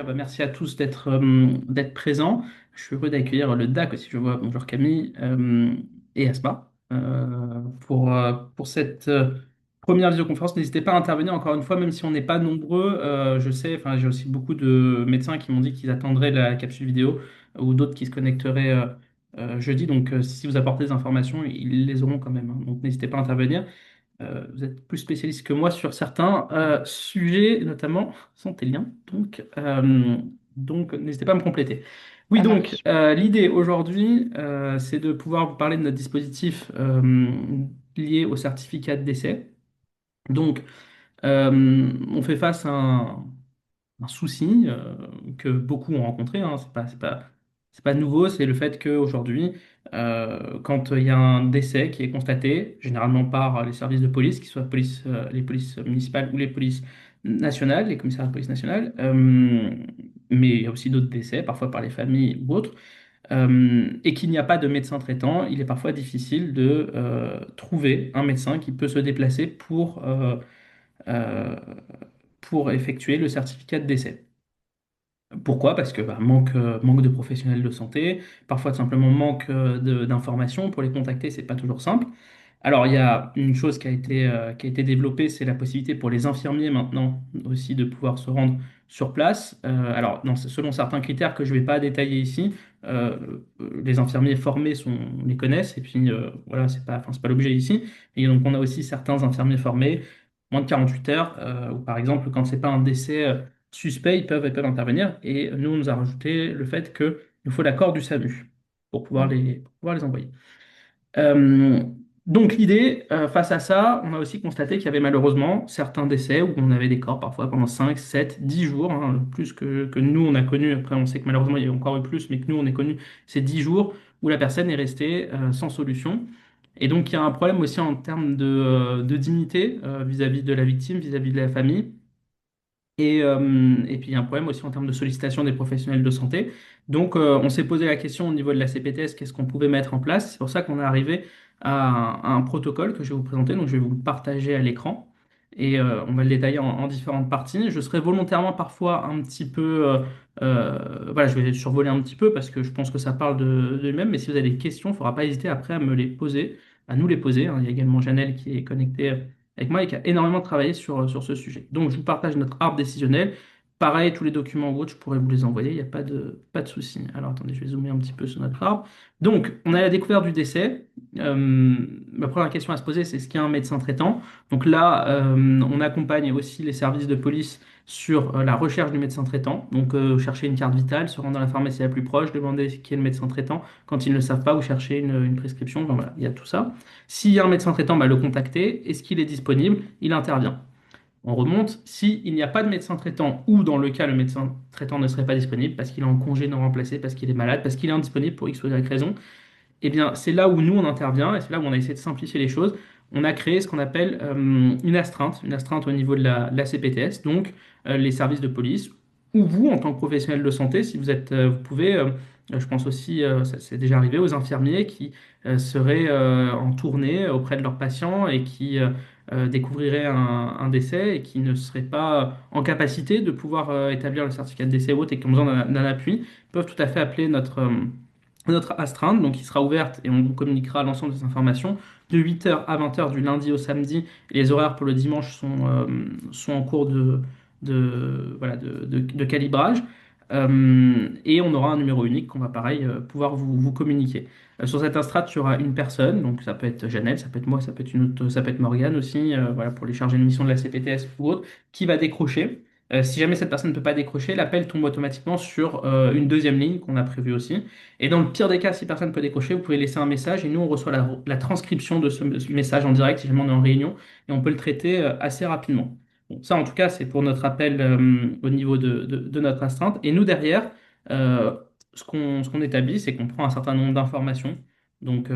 bah, merci à tous d'être présents. Je suis heureux d'accueillir le DAC aussi, je vois. Bonjour Camille et Asma. Pour cette première visioconférence, n'hésitez pas à intervenir encore une fois, même si on n'est pas nombreux. Je sais, enfin, j'ai aussi beaucoup de médecins qui m'ont dit qu'ils attendraient la capsule vidéo ou d'autres qui se connecteraient jeudi. Donc, si vous apportez des informations, ils les auront quand même, hein. Donc, n'hésitez pas à intervenir. Vous êtes plus spécialiste que moi sur certains sujets, notamment santéliens. Donc, n'hésitez pas à me compléter. Oui, Ça donc, marche. l'idée aujourd'hui, c'est de pouvoir vous parler de notre dispositif lié au certificat de décès. Donc, on fait face à un souci que beaucoup ont rencontré, hein. C'est pas nouveau, c'est le fait qu'aujourd'hui, quand il y a un décès qui est constaté, généralement par les services de police, qu'ils soient les polices municipales ou les polices nationales, les commissariats de police nationale, mais il y a aussi d'autres décès, parfois par les familles ou autres, et qu'il n'y a pas de médecin traitant, il est parfois difficile de trouver un médecin qui peut se déplacer euh, pour effectuer le certificat de décès. Pourquoi? Parce que manque de professionnels de santé, parfois tout simplement manque d'informations. Pour les contacter, c'est pas toujours simple. Alors, il y a une chose qui a été développée, c'est la possibilité pour les infirmiers maintenant aussi de pouvoir se rendre sur place. Alors, selon certains critères que je ne vais pas détailler ici, les infirmiers formés on les connaissent, et puis voilà, c'est pas l'objet ici. Et donc, on a aussi certains infirmiers formés, moins de 48 heures, où par exemple, quand c'est pas un décès suspects, ils peuvent intervenir. Et nous, on nous a rajouté le fait qu'il nous faut l'accord du SAMU pour pouvoir les envoyer. Euh, donc l'idée, face à ça, on a aussi constaté qu'il y avait malheureusement certains décès où on avait des corps parfois pendant 5, 7, 10 jours, hein, plus que nous on a connu. Après, on sait que malheureusement il y a encore eu plus, mais que nous on est connu ces 10 jours où la personne est restée sans solution. Et donc il y a un problème aussi en termes de dignité vis-à-vis de la victime, vis-à-vis de la famille. Et puis, il y a un problème aussi en termes de sollicitation des professionnels de santé. Donc, on s'est posé la question au niveau de la CPTS, qu'est-ce qu'on pouvait mettre en place? C'est pour ça qu'on est arrivé à un protocole que je vais vous présenter. Donc, je vais vous le partager à l'écran. Et on va le détailler en différentes parties. Je serai volontairement parfois un petit peu... voilà, je vais survoler un petit peu parce que je pense que ça parle de lui-même. Mais si vous avez des questions, il ne faudra pas hésiter après à me les poser, à nous les poser, hein. Il y a également Janelle qui est connectée avec moi et qui a énormément travaillé sur ce sujet. Donc, je vous partage notre arbre décisionnel. Pareil, tous les documents ou autres, je pourrais vous les envoyer, il n'y a pas de souci. Alors, attendez, je vais zoomer un petit peu sur notre arbre. Donc, on a la découverte du décès. La première question à se poser, c'est est-ce qu'il y a un médecin traitant? Donc là, on accompagne aussi les services de police sur la recherche du médecin traitant. Donc, chercher une carte vitale, se rendre dans la pharmacie la plus proche, demander qui est le médecin traitant. Quand ils ne le savent pas, ou chercher une prescription. Enfin, voilà, il y a tout ça. S'il y a un médecin traitant, bah, le contacter. Est-ce qu'il est disponible? Il intervient. On remonte. S'il n'y a pas de médecin traitant, ou dans le cas le médecin traitant ne serait pas disponible parce qu'il est en congé non remplacé, parce qu'il est malade, parce qu'il est indisponible pour X ou Y raison, eh bien, c'est là où nous, on intervient et c'est là où on a essayé de simplifier les choses. On a créé ce qu'on appelle une astreinte au niveau de la CPTS, donc les services de police, ou vous, en tant que professionnel de santé, si vous pouvez, je pense aussi, ça c'est déjà arrivé, aux infirmiers qui seraient en tournée auprès de leurs patients et qui découvriraient un décès et qui ne seraient pas en capacité de pouvoir établir le certificat de décès ou autre et qui ont besoin d'un appui, peuvent tout à fait appeler notre astreinte, donc qui sera ouverte et on vous communiquera l'ensemble des informations de 8 heures à 20 heures du lundi au samedi. Et les horaires pour le dimanche sont en cours voilà, de calibrage. Et on aura un numéro unique qu'on va pareil pouvoir vous communiquer. Sur cette astreinte, il y aura une personne, donc ça peut être Jeannette, ça peut être moi, ça peut être une autre, ça peut être Morgane aussi, voilà, pour les charger de mission de la CPTS ou autre, qui va décrocher. Si jamais cette personne ne peut pas décrocher, l'appel tombe automatiquement sur une deuxième ligne qu'on a prévue aussi. Et dans le pire des cas, si personne ne peut décrocher, vous pouvez laisser un message et nous, on reçoit la transcription de ce message en direct si jamais on est en réunion et on peut le traiter assez rapidement. Bon, ça, en tout cas, c'est pour notre appel au niveau de notre astreinte. Et nous, derrière, euh, ce qu'on établit, c'est qu'on prend un certain nombre d'informations. Donc,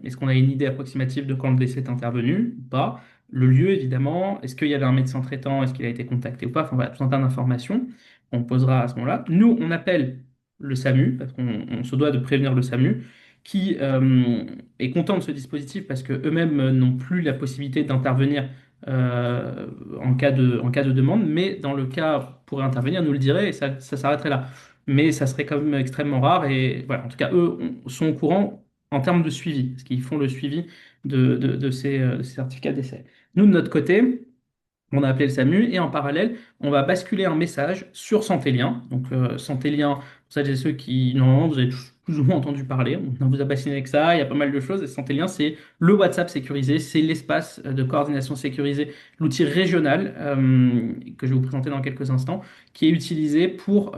est-ce qu'on a une idée approximative de quand le décès est intervenu ou pas? Le lieu, évidemment. Est-ce qu'il y avait un médecin traitant? Est-ce qu'il a été contacté ou pas? Enfin, voilà, tout un tas d'informations qu'on posera à ce moment-là. Nous, on appelle le SAMU, parce qu'on se doit de prévenir le SAMU, qui est content de ce dispositif parce qu'eux-mêmes n'ont plus la possibilité d'intervenir en cas de demande, mais dans le cas pourrait intervenir, nous le dirait et ça s'arrêterait là. Mais ça serait quand même extrêmement rare et voilà, en tout cas, eux sont au courant en termes de suivi, parce qu'ils font le suivi de ces certificats d'essai. Nous, de notre côté, on a appelé le SAMU et en parallèle, on va basculer un message sur Santélien. Donc, Santélien, pour celles et ceux qui, normalement, vous avez tous plus ou moins entendu parler, on vous a bassiné avec ça, il y a pas mal de choses. Et Santélien, c'est le WhatsApp sécurisé, c'est l'espace de coordination sécurisé, l'outil régional que je vais vous présenter dans quelques instants, qui est utilisé pour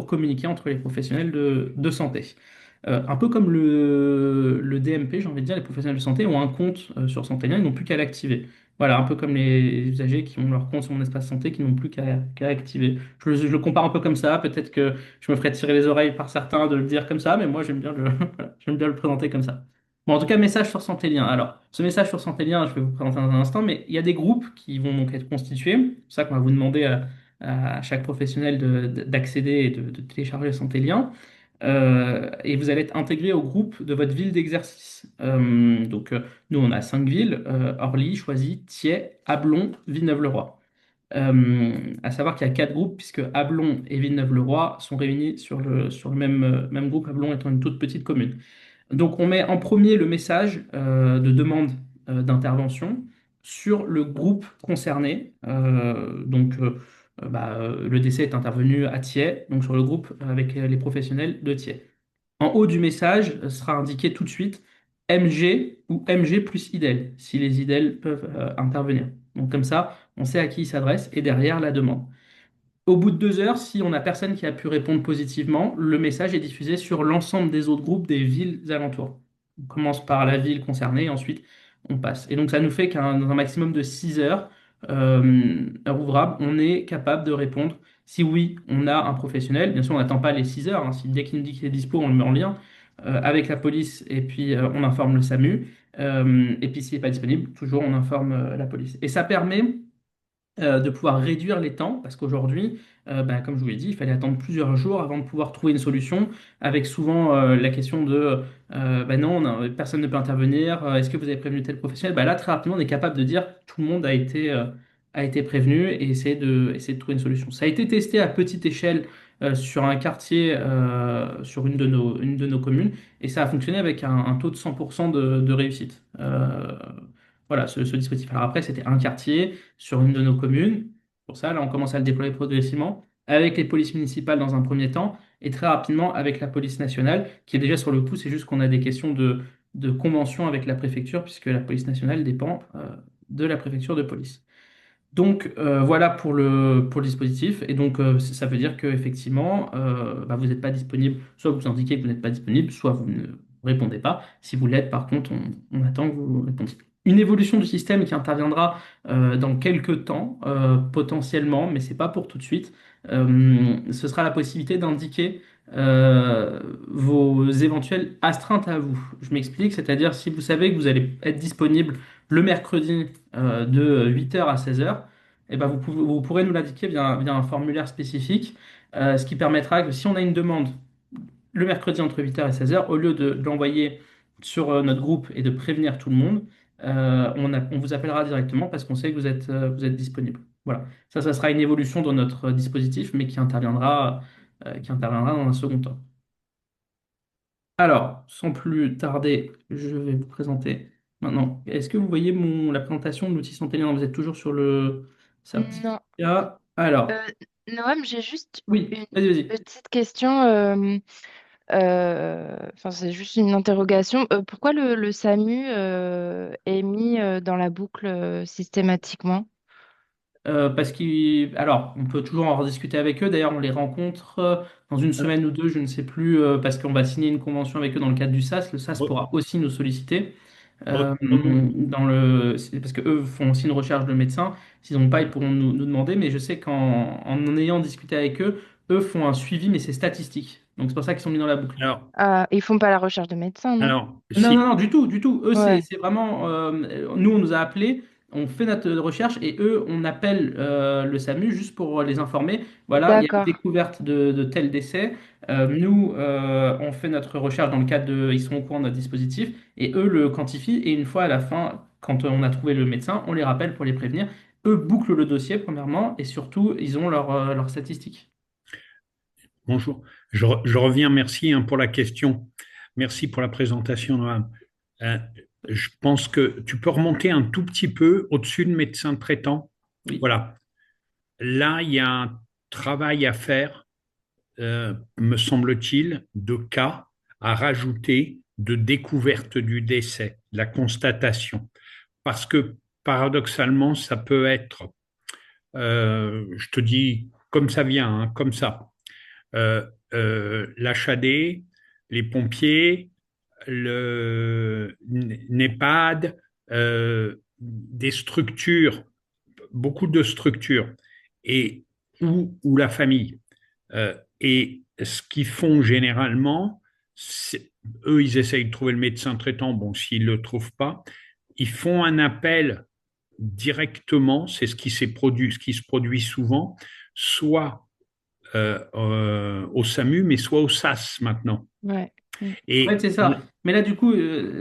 communiquer entre les professionnels de santé. Un peu comme le DMP, j'ai envie de dire, les professionnels de santé ont un compte sur Santélien, ils n'ont plus qu'à l'activer. Voilà, un peu comme les usagers qui ont leur compte sur mon espace santé qui n'ont plus qu'à activer. Je le compare un peu comme ça. Peut-être que je me ferai tirer les oreilles par certains de le dire comme ça, mais moi j'aime bien voilà, j'aime bien le présenter comme ça. Bon, en tout cas, message sur Santélien. Alors, ce message sur Santélien, je vais vous présenter dans un instant, mais il y a des groupes qui vont donc être constitués. C'est pour ça qu'on va vous demander à chaque professionnel d'accéder et de télécharger Santélien. Et vous allez être intégré au groupe de votre ville d'exercice. Nous, on a 5 villes, Orly, Choisy, Thiais, Ablon, Villeneuve-le-Roi. À savoir qu'il y a 4 groupes, puisque Ablon et Villeneuve-le-Roi sont réunis sur le même groupe, Ablon étant une toute petite commune. Donc, on met en premier le message de demande d'intervention sur le groupe concerné. Le décès est intervenu à Thiais, donc sur le groupe avec les professionnels de Thiais. En haut du message sera indiqué tout de suite MG ou MG plus IDEL, si les IDEL peuvent intervenir. Donc comme ça, on sait à qui il s'adresse et derrière la demande. Au bout de 2 heures, si on n'a personne qui a pu répondre positivement, le message est diffusé sur l'ensemble des autres groupes des villes alentours. On commence par la ville concernée et ensuite on passe. Et donc ça nous fait dans un maximum de 6 heures, heures ouvrables, on est capable de répondre. Si oui, on a un professionnel, bien sûr on n'attend pas les 6 heures, hein. Si, dès qu'il nous dit qu'il est dispo, on le met en lien avec la police et puis on informe le SAMU. Et puis s'il n'est pas disponible, toujours on informe la police. Et ça permet de pouvoir réduire les temps, parce qu'aujourd'hui, comme je vous l'ai dit, il fallait attendre plusieurs jours avant de pouvoir trouver une solution, avec souvent la question de non, personne ne peut intervenir, est-ce que vous avez prévenu tel professionnel? Là, très rapidement, on est capable de dire tout le monde a été prévenu et essayer de trouver une solution. Ça a été testé à petite échelle sur un quartier, sur une de nos communes, et ça a fonctionné avec un taux de 100% de réussite. Voilà, ce dispositif. Alors après, c'était un quartier sur une de nos communes. Pour ça, là, on commence à le déployer progressivement avec les polices municipales dans un premier temps et très rapidement avec la police nationale qui est déjà sur le coup. C'est juste qu'on a des questions de convention avec la préfecture puisque la police nationale dépend de la préfecture de police. Donc voilà pour le dispositif. Et donc ça veut dire qu'effectivement, vous n'êtes pas disponible. Soit vous indiquez que vous n'êtes pas disponible, soit vous ne répondez pas. Si vous l'êtes, par contre, on attend que vous répondiez. Une évolution du système qui interviendra dans quelques temps, potentiellement, mais c'est pas pour tout de suite. Ce sera la possibilité d'indiquer vos éventuelles astreintes à vous. Je m'explique, c'est-à-dire si vous savez que vous allez être disponible le mercredi de 8 heures à 16 heures, eh ben vous pourrez nous l'indiquer via un formulaire spécifique, ce qui permettra que si on a une demande le mercredi entre 8 heures et 16 heures, au lieu de l'envoyer sur notre groupe et de prévenir tout le monde, on vous appellera directement parce qu'on sait que vous êtes disponible. Voilà. Ça sera une évolution dans notre dispositif, mais qui interviendra dans un second temps. Alors, sans plus tarder, je vais vous présenter maintenant. Est-ce que vous voyez la présentation de l'outil Centennial? Vous êtes toujours sur le Non. certificat. Alors, Euh, Noam, j'ai juste oui, une vas-y, vas-y. petite question. Enfin, c'est juste une interrogation. Pourquoi le SAMU est mis dans la boucle systématiquement? Alors, on peut toujours en rediscuter avec eux. D'ailleurs, on les rencontre dans une semaine ou deux, je ne sais plus, parce qu'on va signer une convention avec eux dans le cadre du SAS. Le SAS O- pourra aussi nous solliciter. o- Parce qu'eux font aussi une recherche de médecins. S'ils n'ont pas, ils pourront nous demander. Mais je sais en ayant discuté avec eux, eux font un suivi, mais c'est statistique. Donc c'est pour ça qu'ils sont mis dans la boucle. Alors, Ah, ils font pas la recherche de médecin, non? Non, non, si, non, du tout, du tout. Eux, Ouais, c'est vraiment. Nous, on nous a appelés, on fait notre recherche et eux, on appelle le SAMU juste pour les informer. Voilà, il y a une d'accord. découverte de tel décès. Nous, on fait notre recherche dans le cadre de. Ils sont au courant de notre dispositif et eux le quantifient. Et une fois à la fin, quand on a trouvé le médecin, on les rappelle pour les prévenir. Eux bouclent le dossier, premièrement, et surtout, ils ont leurs statistiques. Bonjour. Je reviens, merci pour la question. Merci pour la présentation, Noam. Euh, je pense que tu peux remonter un tout petit peu au-dessus de médecin traitant. Oui. Voilà. Là, il y a un travail à faire, me semble-t-il, de cas à rajouter de découverte du décès, de la constatation. Parce que paradoxalement, ça peut être, je te dis comme ça vient, hein, comme ça, l'HAD, les pompiers, le NEPAD, des structures, beaucoup de structures, et ou la famille. Et ce qu'ils font généralement, eux, ils essayent de trouver le médecin traitant. Bon, s'ils ne le trouvent pas, ils font un appel directement, c'est ce qui se produit souvent, soit au SAMU, mais soit au SAS maintenant. Ouais. Mm. En fait, Et c'est ça. Mais là, du coup,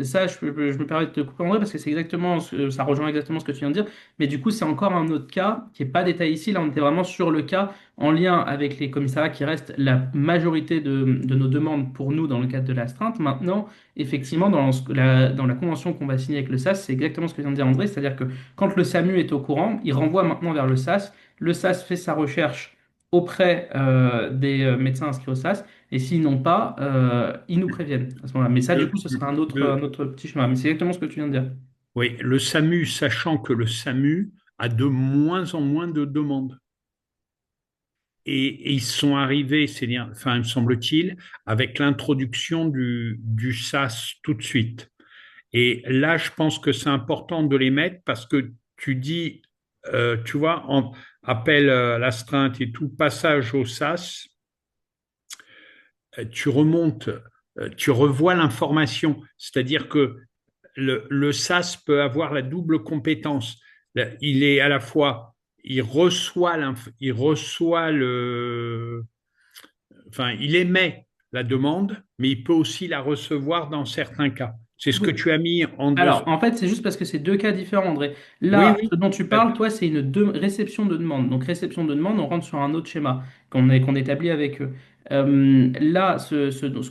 ça, je me permets de te couper en vrai parce que c'est exactement, ça rejoint exactement ce que tu viens de dire. Mais du coup, c'est encore un autre cas qui n'est pas détaillé ici. Là, on était vraiment sur le cas en lien avec les commissariats qui restent la majorité de nos demandes pour nous dans le cadre de l'astreinte. Maintenant, effectivement, dans la convention qu'on va signer avec le SAS, c'est exactement ce que vient de dire André. C'est-à-dire que quand le SAMU est au courant, il renvoie maintenant vers le SAS. Le SAS fait sa recherche auprès des médecins inscrits au SAS. Et s'ils n'ont pas, ils nous préviennent à ce moment-là. Mais ça, du coup, ce serait un autre petit chemin. Mais c'est exactement ce que tu viens de dire. oui, le SAMU, sachant que le SAMU a de moins en moins de demandes. Et ils sont arrivés, c'est-à-dire, enfin, me semble-t-il, avec l'introduction du SAS tout de suite. Et là, je pense que c'est important de les mettre parce que tu dis, tu vois, en appel à l'astreinte et tout, passage au SAS, tu remontes, tu revois l'information. C'est-à-dire que le SAS peut avoir la double compétence. Il est à la fois, il reçoit enfin, il émet la demande, mais il peut aussi la recevoir dans certains cas. C'est ce que Oui. tu as mis en deux. Alors, en fait, c'est juste parce que c'est deux cas différents, André. Oui, Là, oui. ce dont tu parles, toi, c'est une réception de demande. Donc, réception de demande, on rentre sur un autre schéma qu'on établit avec eux. Là, ce dont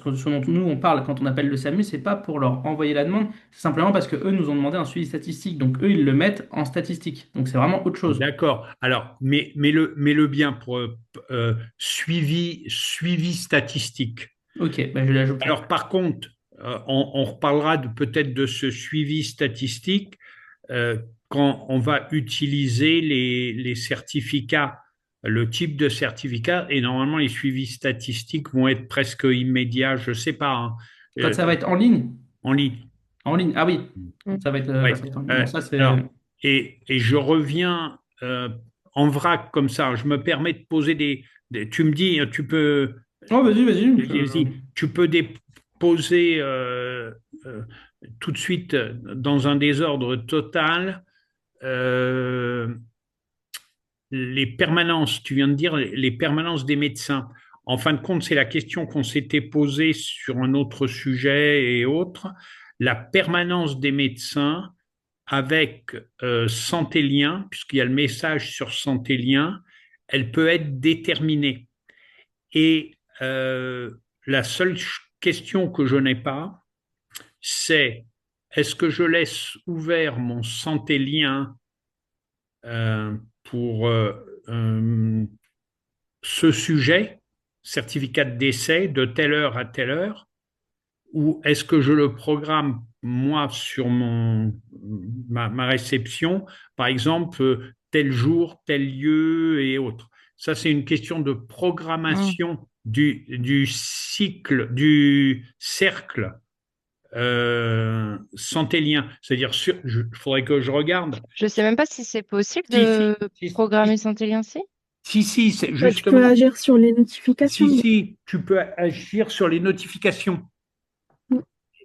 nous, on parle quand on appelle le SAMU, c'est pas pour leur envoyer la demande, c'est simplement parce que eux nous ont demandé un suivi statistique. Donc, eux, ils le mettent en statistique. Donc, c'est vraiment autre chose. D'accord. Alors, mais le bien pour suivi statistique. Ok, ben, je l'ajouterai. Alors, par contre, on reparlera peut-être de ce suivi statistique euh, quand on va utiliser les certificats, le type de certificat, et normalement, les suivis statistiques vont être presque immédiats, je ne sais pas, hein, Quand euh, ça va être en ligne? en ligne. En ligne. Ah oui, Mm. Ouais. ça va être en ligne. Bon, ça, c'est. Alors, et je reviens en vrac comme ça. Je me permets de poser tu me dis, tu peux, Oh, vas-y, vas-y. tu peux déposer euh, tout de suite dans un désordre total euh, les permanences. Tu viens de dire les permanences des médecins. En fin de compte, c'est la question qu'on s'était posée sur un autre sujet et autres. La permanence des médecins avec Santé Lien, puisqu'il y a le message sur Santé Lien, elle peut être déterminée. Et la seule question que je n'ai pas, c'est est-ce que je laisse ouvert mon Santé Lien pour ce sujet, certificat de décès de telle heure à telle heure, ou est-ce que je le programme moi sur ma réception, par exemple, tel jour, tel lieu et autres. Ça, c'est une question de Mm. programmation du cycle, du cercle centélien. C'est-à-dire, il faudrait que je regarde. Je sais même pas si c'est possible Si, de si, programmer si, sans tes liens. Si. c'est Bah, tu peux justement, agir sur les notifications. tu peux agir sur les notifications.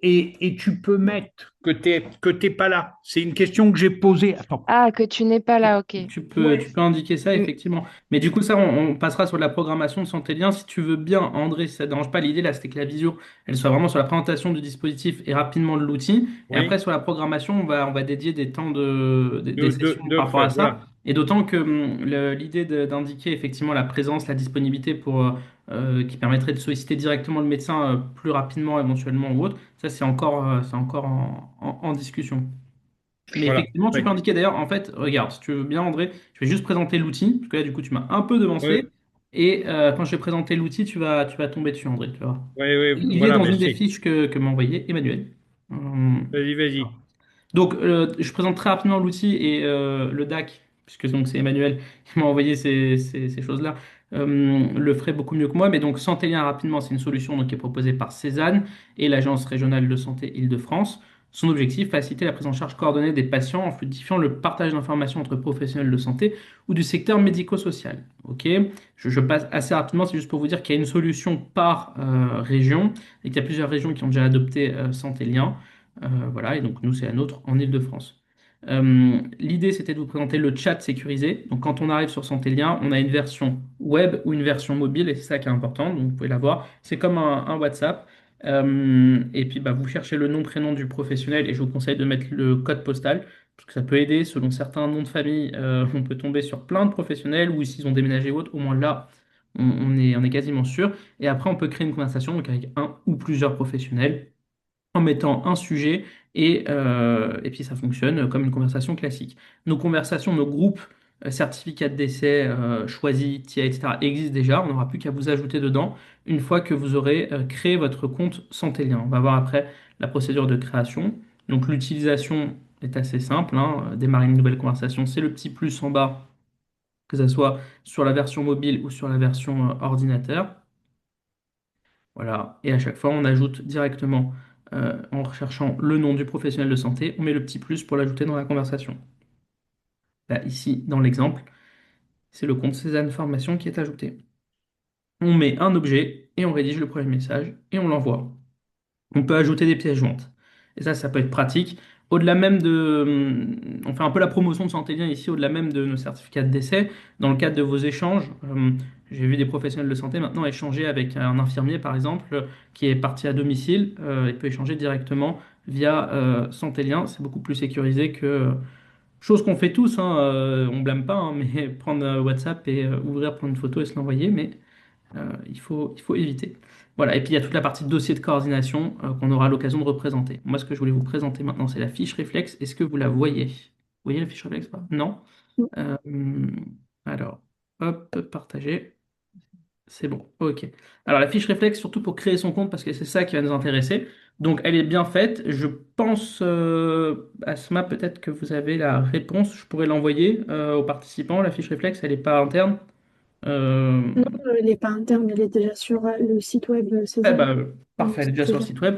et tu peux mettre que t'es pas là. C'est une question que j'ai posée. Attends. Ah, que tu n'es pas là, ok. Tu peux indiquer ça, Mm. effectivement. Mais du coup, ça, on passera sur la programmation de Santé Lien. Si tu veux bien, André, si ça ne dérange pas, l'idée là, c'était que la visio, elle soit vraiment sur la présentation du dispositif et rapidement de l'outil. Et après, Oui. sur la programmation, on va dédier des temps des sessions par rapport à ça. Voilà. Et d'autant que l'idée d'indiquer effectivement la présence, la disponibilité qui permettrait de solliciter directement le médecin plus rapidement, éventuellement ou autre, ça, c'est encore en discussion. Mais Voilà. effectivement, tu Oui. peux indiquer d'ailleurs, en fait, regarde, si tu veux bien, André, je vais juste présenter l'outil, parce que là, du coup, tu m'as un peu Oui, devancé. Et quand je vais présenter l'outil, tu vas tomber dessus, André, tu vois. oui, oui, Il est voilà, dans une des merci. fiches que m'a envoyé Emmanuel. Euh, Vas-y, vas-y. donc, je présente très rapidement l'outil et le DAC, puisque donc c'est Emmanuel qui m'a envoyé ces choses-là, le ferait beaucoup mieux que moi. Mais donc, Santélien rapidement, c'est une solution donc, qui est proposée par Cézanne et l'Agence régionale de santé Île-de-France. Son objectif, faciliter la prise en charge coordonnée des patients en fluidifiant le partage d'informations entre professionnels de santé ou du secteur médico-social. Ok, je passe assez rapidement, c'est juste pour vous dire qu'il y a une solution par région et qu'il y a plusieurs régions qui ont déjà adopté Santélien. Voilà, et donc nous, c'est la nôtre en Île-de-France. L'idée, c'était de vous présenter le chat sécurisé. Donc, quand on arrive sur Santélien, on a une version web ou une version mobile, et c'est ça qui est important, donc vous pouvez la voir. C'est comme un WhatsApp. Et puis, bah, vous cherchez le nom, prénom du professionnel, et je vous conseille de mettre le code postal, parce que ça peut aider. Selon certains noms de famille, on peut tomber sur plein de professionnels, ou s'ils ont déménagé ou autre, au moins là, on est quasiment sûr. Et après, on peut créer une conversation donc avec un ou plusieurs professionnels en mettant un sujet et puis ça fonctionne comme une conversation classique. Nos conversations, nos groupes certificats de décès choisis, TIA, etc. existent déjà. On n'aura plus qu'à vous ajouter dedans une fois que vous aurez créé votre compte Santélien. On va voir après la procédure de création. Donc l'utilisation est assez simple, hein. Démarrer une nouvelle conversation, c'est le petit plus en bas, que ce soit sur la version mobile ou sur la version ordinateur. Voilà. Et à chaque fois, on ajoute directement, en recherchant le nom du professionnel de santé, on met le petit plus pour l'ajouter dans la conversation. Là, ici, dans l'exemple, c'est le compte Cézanne Formation qui est ajouté. On met un objet et on rédige le premier message et on l'envoie. On peut ajouter des pièces jointes. Et ça peut être pratique. Au-delà même on fait un peu la promotion de Santé Lien ici, au-delà même de nos certificats de décès. Dans le cadre de vos échanges, j'ai vu des professionnels de santé maintenant échanger avec un infirmier, par exemple, qui est parti à domicile. Il peut échanger directement via Santé Lien. C'est beaucoup plus sécurisé que chose qu'on fait tous, hein, on blâme pas, hein, mais prendre WhatsApp et ouvrir, prendre une photo et se l'envoyer. Mais il faut éviter. Voilà, et puis il y a toute la partie de dossier de coordination qu'on aura l'occasion de représenter. Moi, ce que je voulais vous présenter maintenant, c'est la fiche réflexe. Est-ce que vous la voyez? Vous voyez la fiche réflexe pas? Non? Euh, alors, hop, partager. C'est bon, ok. Alors la fiche réflexe, surtout pour créer son compte, parce que c'est ça qui va nous intéresser. Donc elle est bien faite. Je pense, Asma, peut-être que vous avez la réponse. Je pourrais l'envoyer aux participants. La fiche réflexe, elle n'est pas interne. Euh, Non, elle n'est pas interne, elle est déjà sur le site web Eh Cézanne. ben, parfait, elle est déjà sur le Cézanne. site web.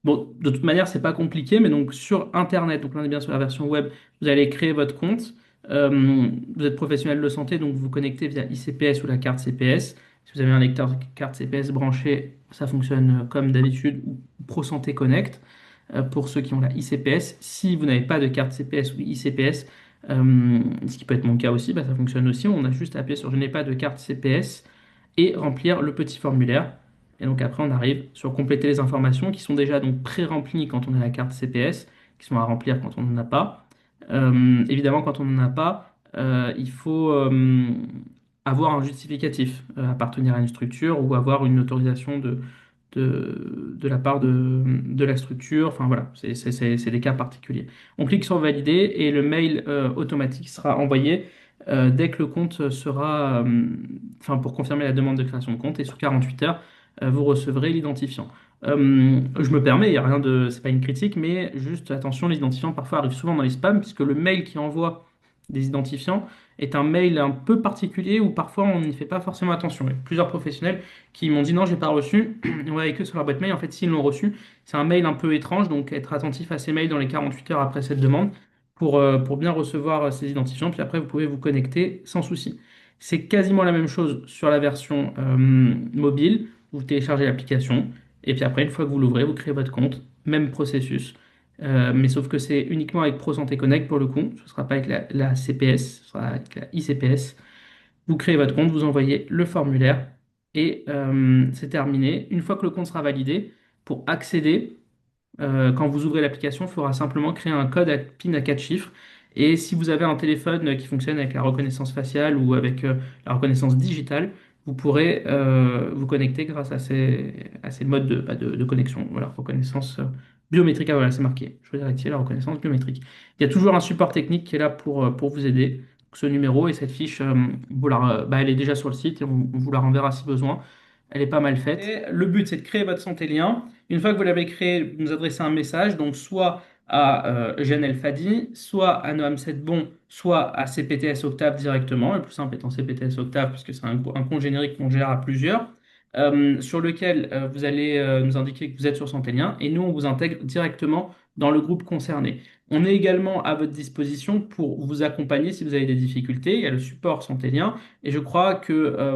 Bon, de toute manière, c'est pas compliqué, mais donc sur Internet, donc là on est bien sur la version web, vous allez créer votre compte. Vous êtes professionnel de santé, donc vous vous connectez via ICPS ou la carte CPS. Si vous avez un lecteur de carte CPS branché, ça fonctionne comme d'habitude, ou ProSanté Connect pour ceux qui ont la ICPS. Si vous n'avez pas de carte CPS ou ICPS, ce qui peut être mon cas aussi, bah, ça fonctionne aussi. On a juste à appuyer sur Je n'ai pas de carte CPS et remplir le petit formulaire. Et donc après, on arrive sur compléter les informations qui sont déjà donc pré-remplies quand on a la carte CPS, qui sont à remplir quand on n'en a pas. Évidemment, quand on n'en a pas, il faut avoir un justificatif, appartenir à une structure ou avoir une autorisation de la part de la structure. Enfin voilà, c'est des cas particuliers. On clique sur valider et le mail automatique sera envoyé dès que le compte sera, enfin pour confirmer la demande de création de compte et sous 48 heures, vous recevrez l'identifiant. Je me permets, il n'y a rien de, c'est pas une critique, mais juste attention, les identifiants parfois arrivent souvent dans les spams puisque le mail qui envoie des identifiants est un mail un peu particulier où parfois on n'y fait pas forcément attention. Il y a plusieurs professionnels qui m'ont dit non, j'ai pas reçu. On va avec eux sur leur boîte mail. En fait, s'ils l'ont reçu, c'est un mail un peu étrange, donc être attentif à ces mails dans les 48 heures après cette demande pour bien recevoir ces identifiants. Puis après, vous pouvez vous connecter sans souci. C'est quasiment la même chose sur la version mobile. Vous téléchargez l'application et puis après, une fois que vous l'ouvrez, vous créez votre compte même processus. Mais sauf que c'est uniquement avec Pro Santé Connect pour le coup. Ce ne sera pas avec la CPS, ce sera avec la ICPS. Vous créez votre compte, vous envoyez le formulaire et c'est terminé. Une fois que le compte sera validé, pour accéder, quand vous ouvrez l'application, il faudra simplement créer un code à PIN à 4 chiffres. Et si vous avez un téléphone qui fonctionne avec la reconnaissance faciale ou avec la reconnaissance digitale, vous pourrez vous connecter grâce à ces modes de connexion. Voilà, reconnaissance biométrique. Ah voilà, c'est marqué. Je vais rectifier la reconnaissance biométrique. Il y a toujours un support technique qui est là pour vous aider. Ce numéro et cette fiche, elle est déjà sur le site et on vous la renverra si besoin. Elle est pas mal faite. Et le but, c'est de créer votre santé lien. Une fois que vous l'avez créé, vous nous adressez un message, donc soit à Jeanne El Fadi, soit à Noam Sedbon, soit à CPTS Octave directement. Le plus simple étant CPTS Octave, puisque c'est un compte générique qu'on gère à plusieurs, sur lequel vous allez nous indiquer que vous êtes sur Santé Lien, et nous, on vous intègre directement dans le groupe concerné. On est également à votre disposition pour vous accompagner si vous avez des difficultés. Il y a le support Santé Lien, et je crois que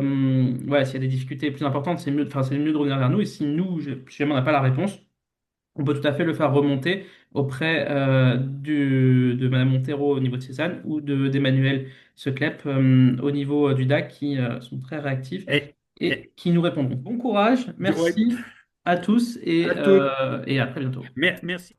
voilà, s'il y a des difficultés plus importantes, c'est mieux de revenir vers nous. Et si nous, si jamais on n'a pas la réponse, on peut tout à fait le faire remonter auprès de Madame Montero au niveau de Cézanne ou d'Emmanuel Seclep au niveau du DAC qui sont très réactifs Et, et- et qui nous répondront. Bon courage, ouais, merci à tous à toutes. et à très bientôt. Merci.